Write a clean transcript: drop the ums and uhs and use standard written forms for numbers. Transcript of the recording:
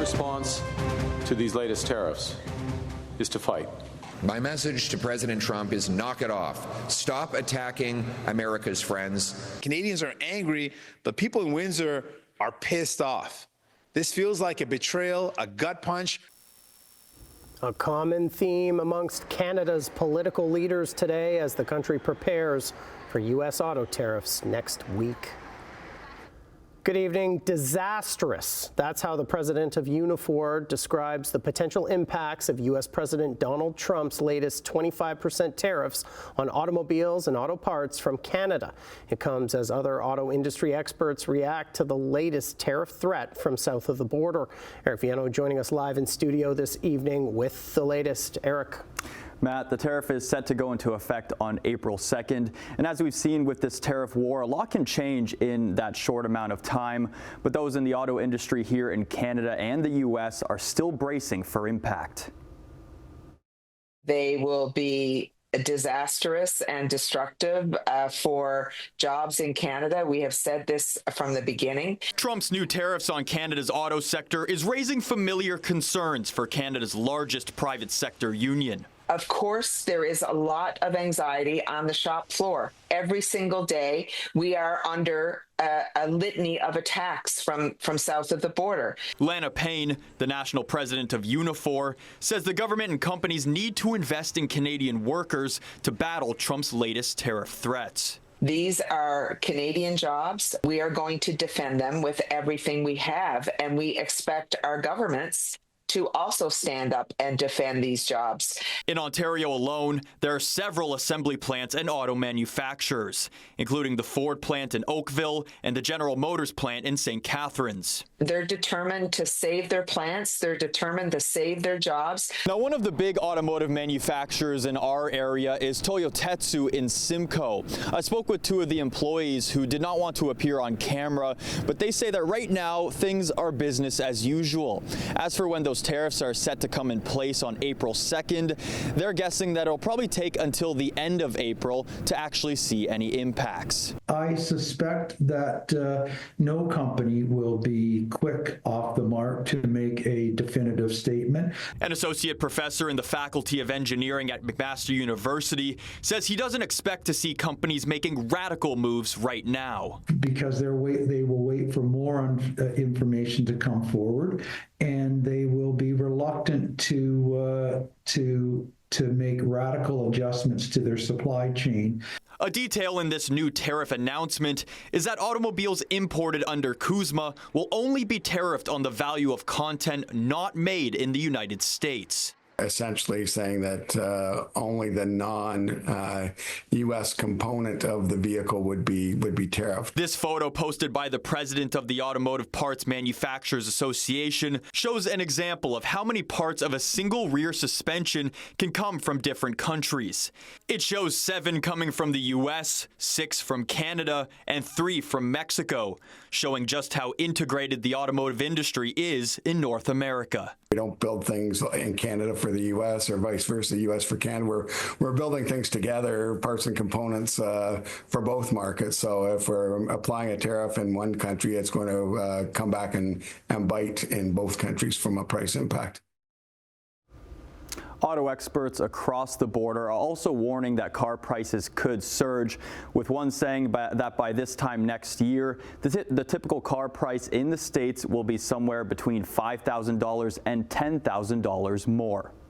response to these latest tariffs is to fight. My message to President Trump is knock it off. Stop attacking America's friends. Canadians are angry, but people in Windsor are pissed off. This feels like a betrayal, a gut punch. A common theme amongst Canada's political leaders today as the country prepares for U.S. auto tariffs next week. Good evening. Disastrous. That's how the president of Unifor describes the potential impacts of U.S. President Donald Trump's latest 25% tariffs on automobiles and auto parts from Canada. It comes as other auto industry experts react to the latest tariff threat from south of the border. Eric Viano joining us live in studio this evening with the latest. Eric. Matt, the tariff is set to go into effect on April 2nd. And as we've seen with this tariff war, a lot can change in that short amount of time. But those in the auto industry here in Canada and the U.S. are still bracing for impact. They will be disastrous and destructive for jobs in Canada. We have said this from the beginning. Trump's new tariffs on Canada's auto sector is raising familiar concerns for Canada's largest private sector union. Of course, there is a lot of anxiety on the shop floor. Every single day, we are under a litany of attacks from south of the border. Lana Payne, the national president of Unifor, says the government and companies need to invest in Canadian workers to battle Trump's latest tariff threats. These are Canadian jobs. We are going to defend them with everything we have, and we expect our governments to also stand up and defend these jobs. In Ontario alone, there are several assembly plants and auto manufacturers, including the Ford plant in Oakville and the General Motors plant in St. Catharines. They're determined to save their plants. They're determined to save their jobs. Now, one of the big automotive manufacturers in our area is Toyotetsu in Simcoe. I spoke with two of the employees who did not want to appear on camera, but they say that right now things are business as usual. As for when those tariffs are set to come in place on April 2nd, they're guessing that it'll probably take until the end of April to actually see any impacts. I suspect that no company will be quick off the mark to make a definitive statement. An associate professor in the Faculty of Engineering at McMaster University says he doesn't expect to see companies making radical moves right now. Because they will wait for more information to come forward, and they will be reluctant to make radical adjustments to their supply chain. A detail in this new tariff announcement is that automobiles imported under CUSMA will only be tariffed on the value of content not made in the United States. Essentially saying that only the non-U.S. component of the vehicle would be tariffed. This photo posted by the president of the Automotive Parts Manufacturers Association shows an example of how many parts of a single rear suspension can come from different countries. It shows 7 coming from the U.S., 6 from Canada, and 3 from Mexico, showing just how integrated the automotive industry is in North America. We don't build things in Canada for the U.S. or vice versa, U.S. for Canada. We're building things together, parts and components for both markets. So if we're applying a tariff in one country, it's going to come back and bite in both countries from a price impact. Auto experts across the border are also warning that car prices could surge, with one saying that by this time next year, the typical car price in the States will be somewhere between $5,000 and $10,000 more.